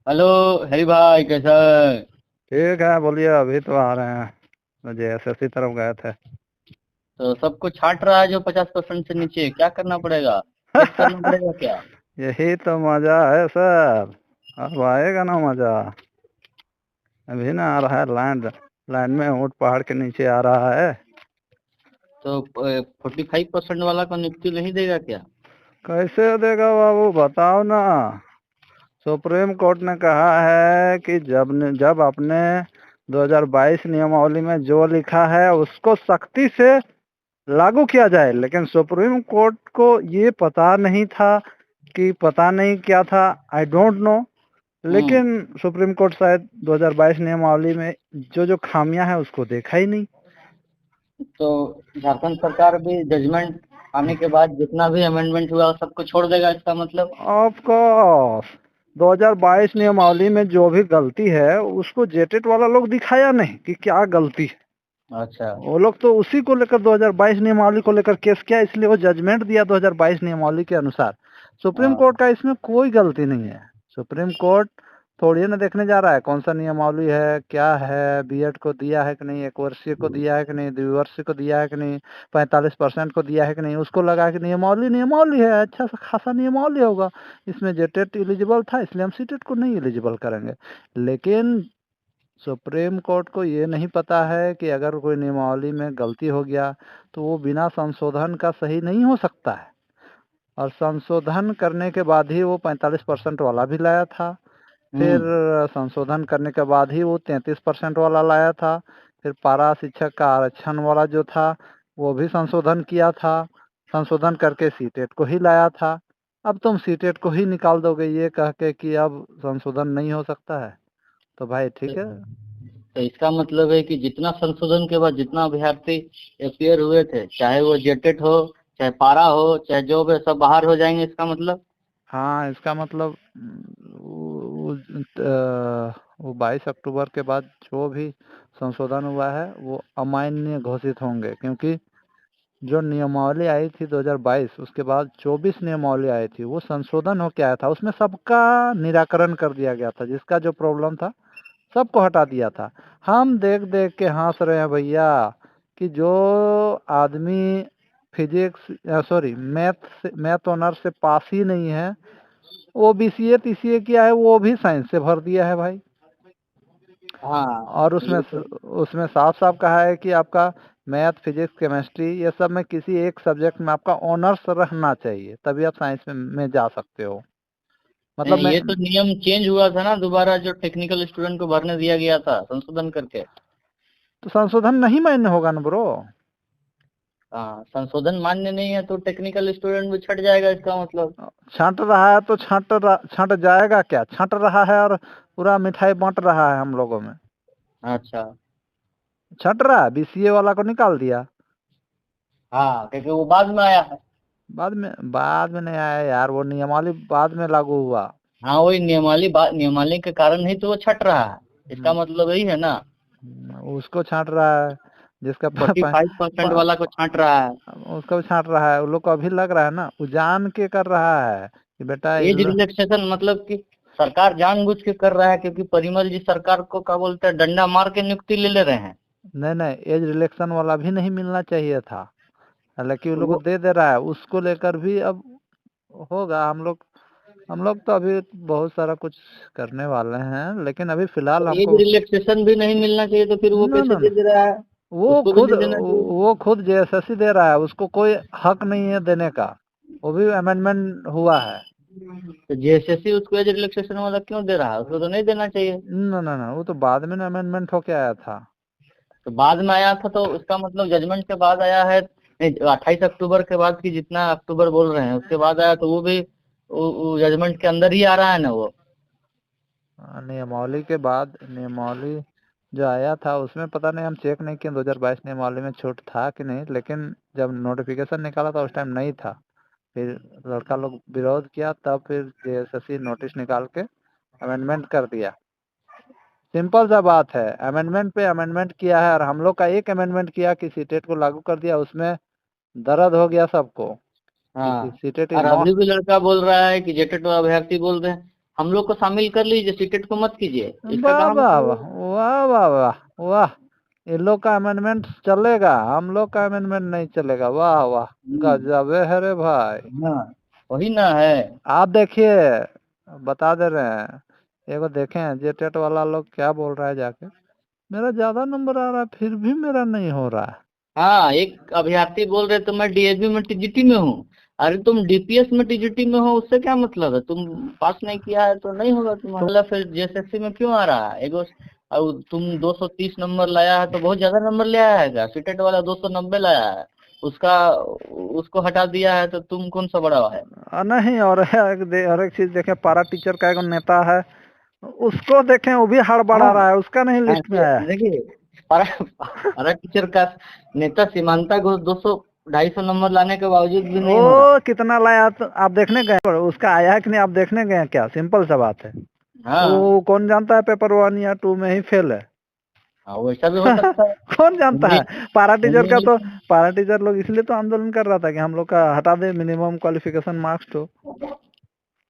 Hello. हरी भाई कैसा है? ठीक है, बोलिए। अभी तो आ रहे हैं। मुझे एसएससी तरफ गए थे। तो सबको छांट रहा है जो 50% से नीचे, क्या करना पड़ेगा? चेक करना पड़ेगा क्या? यही तो मजा है सर। अब आएगा ना मजा। अभी ना आ रहा है लैंड। लैंड में ऊंट पहाड़ के नीचे आ रहा है। तो 45% वाला को नियुक्ति नहीं देगा क्या? कैसे देगा बाबू, बताओ ना। सुप्रीम कोर्ट ने कहा है कि जब आपने 2022 नियमावली में जो लिखा है उसको सख्ती से लागू किया जाए, लेकिन सुप्रीम कोर्ट को ये पता नहीं था कि पता नहीं क्या था। I don't know. हम्म। लेकिन सुप्रीम कोर्ट शायद 2022 नियमावली में जो जो खामियां हैं उसको देखा ही नहीं। तो झारखंड सरकार भी जजमेंट आने के बाद जितना भी अमेंडमेंट हुआ सबको छोड़ देगा इसका मतलब? Of course. 2022 नियमावली में जो भी गलती है उसको जेटेट वाला लोग दिखाया नहीं कि क्या गलती है। अच्छा। वो लोग तो उसी को लेकर 2022 नियमावली को लेकर केस किया, इसलिए वो जजमेंट दिया 2022 नियमावली के अनुसार। सुप्रीम कोर्ट का इसमें कोई गलती नहीं है। सुप्रीम कोर्ट थोड़ी ना देखने जा रहा है कौन सा नियमावली है क्या है, बीएड को दिया है कि नहीं, एक वर्षीय को दिया है कि नहीं, द्विवर्षीय को दिया है कि नहीं, 45% को दिया है कि नहीं, उसको लगा कि नियमावली नियमावली है, अच्छा सा खासा नियमावली होगा। इसमें जेटेट एलिजिबल था इसलिए हम सीटेट को नहीं एलिजिबल करेंगे। लेकिन सुप्रीम कोर्ट को ये नहीं पता है कि अगर कोई नियमावली में गलती हो गया तो वो बिना संशोधन का सही नहीं हो सकता है। और संशोधन करने के बाद ही वो 45% वाला भी लाया था। फिर हम्म। संशोधन करने के बाद ही वो 33% वाला लाया था। फिर पारा शिक्षक का आरक्षण वाला जो था वो भी संशोधन किया था। संशोधन करके सीटेट को ही लाया था। अब तुम सीटेट को ही निकाल दोगे ये कह के कि अब संशोधन नहीं हो सकता है, तो भाई ठीक है। तो इसका मतलब है कि जितना संशोधन के बाद जितना अभ्यर्थी अपियर हुए थे, चाहे वो जेटेट हो, चाहे पारा हो, चाहे जो भी, सब बाहर हो जाएंगे इसका मतलब? हाँ, इसका मतलब वो 22 अक्टूबर के बाद जो भी संशोधन हुआ है वो अमान्य घोषित होंगे, क्योंकि जो नियमावली आई थी 2022 उसके बाद 24 नियमावली आई थी, वो संशोधन होके आया था, उसमें सबका निराकरण कर दिया गया था, जिसका जो प्रॉब्लम था सबको हटा दिया था। हम देख देख के हंस रहे हैं भैया कि जो आदमी फिजिक्स सॉरी मैथ ऑनर से पास ही नहीं है वो बीसीए तीसीए किया है वो भी साइंस से भर दिया है भाई। हाँ। और उसमें ये तो उसमें साफ साफ कहा है कि आपका मैथ फिजिक्स केमिस्ट्री ये सब में किसी एक सब्जेक्ट में आपका ऑनर्स रहना चाहिए, तभी आप साइंस में जा सकते हो। मतलब नहीं, मैं ये तो नियम चेंज हुआ था ना दोबारा, जो टेक्निकल स्टूडेंट को भरने दिया गया था संशोधन करके। तो संशोधन नहीं मान्य होगा ना ब्रो। हाँ, संशोधन मान्य नहीं है तो टेक्निकल स्टूडेंट भी छट जाएगा इसका मतलब? छांट रहा है तो छांट जाएगा क्या, छांट रहा है और पूरा मिठाई बांट रहा है हम लोगों में। अच्छा। छांट रहा है, बीसीए वाला को निकाल दिया। हाँ, क्योंकि वो बाद में आया है। बाद में नहीं आया यार, वो नियमावली बाद में लागू हुआ। हाँ, वही नियमावली के कारण ही तो वो छट रहा है। इसका हम्म, मतलब यही है ना? उसको छांट रहा है जिसका 45% वाला को छांट रहा है। उसको भी छांट रहा है, उन लोग को अभी लग रहा है ना, वो जान के कर रहा है कि बेटा एज रिलैक्सेशन मतलब कि सरकार जानबूझ के कर रहा है, क्योंकि परिमल जी सरकार को क्या बोलते हैं, डंडा मार के नियुक्ति ले ले रहे हैं। नहीं नहीं, एज रिलेक्शन वाला भी नहीं मिलना चाहिए था, हालांकि उन तो लोग को वो दे रहा है, उसको लेकर भी अब होगा। हम लोग तो अभी बहुत सारा कुछ करने वाले हैं, लेकिन अभी फिलहाल एज हमको रिलैक्सेशन भी नहीं मिलना चाहिए, तो फिर वो ना कैसे ना ना, दे दे रहा है? वो उसको भी खुद नहीं देना चाहिए। वो खुद जेएसएससी दे रहा है, उसको कोई हक नहीं है देने का। वो भी अमेंडमेंट हुआ है। तो जेएसएससी उसको एज रिलैक्सेशन वाला क्यों दे रहा है? उसको तो नहीं देना चाहिए। ना ना ना, वो तो बाद में अमेंडमेंट होके आया था। तो बाद में आया था तो उसका मतलब जजमेंट के बाद आया है? नहीं, 28 अक्टूबर के बाद की, जितना अक्टूबर बोल रहे हैं उसके बाद आया, तो वो भी वो जजमेंट के अंदर ही आ रहा है ना वो? नियमावली के बाद नियमावली जो आया था उसमें पता नहीं, हम चेक नहीं किए 2022 नियमावली में छूट था कि नहीं, लेकिन जब नोटिफिकेशन निकाला था उस टाइम नहीं था। फिर लड़का लोग विरोध किया, तब फिर जेएसएससी नोटिस निकाल के अमेंडमेंट कर दिया। सिंपल सा बात है, अमेंडमेंट पे अमेंडमेंट किया है, और हम लोग का एक अमेंडमेंट किया कि सीटेट को लागू कर दिया, उसमें दर्द हो गया सबको कि हाँ। सीटेट इज और नॉट। अभी भी लड़का बोल रहा है कि जेटेट अभ्यर्थी बोल रहे हैं हम लोग को शामिल कर लीजिए, सीटेट को मत कीजिए। इसका वाह काम वाह तो- वाह वाह वाह वाह वाह, ये लोग का अमेंडमेंट चलेगा, हम लोग का अमेंडमेंट नहीं चलेगा। वाह वाह, गजब है रे भाई। हाँ, वही ना है। आप देखिए, बता दे रहे हैं, एगो देखें जेटेट वाला लोग क्या बोल रहा है जाके, मेरा ज्यादा नंबर आ रहा है फिर भी मेरा नहीं हो रहा है। हाँ, एक अभ्यर्थी बोल रहे तो मैं डीएसबी में टीजीटी में हूँ। अरे तुम डीपीएस में टीजीटी में हो, उससे क्या मतलब है? तुम पास नहीं किया है तो नहीं होगा तुम्हारा। मतलब फिर जेएसएससी में क्यों आ रहा है? एगो अब तुम 230 नंबर लाया है तो बहुत ज्यादा नंबर ले आया है क्या? सीटेट वाला 290 लाया है, उसका उसको हटा दिया है तो तुम कौन सा बड़ा है? नहीं, और एक चीज देखें, पारा टीचर का एक नेता है, उसको देखें वो भी हड़बड़ा हाँ, रहा है, उसका नहीं लिस्ट में आया। देखिए, पारा पारा टीचर का नेता सीमांता घोष 200-250 नंबर लाने के बावजूद भी नहीं हो रहा। वो कितना लाया तो आप देखने गए, पर उसका आया है कि नहीं आप देखने गए हैं क्या? सिंपल सा बात है। हाँ, वो कौन जानता है पेपर 1 या 2 में ही फेल है। हाँ, वैसा भी हो सकता है। कौन जानता है? पारा टीचर का तो, उम्मीद- पारा टीचर लोग इसलिए तो आंदोलन कर रहा था कि हम लोग का हटा दे, मिनिमम क्वालिफिकेशन मार्क्स तो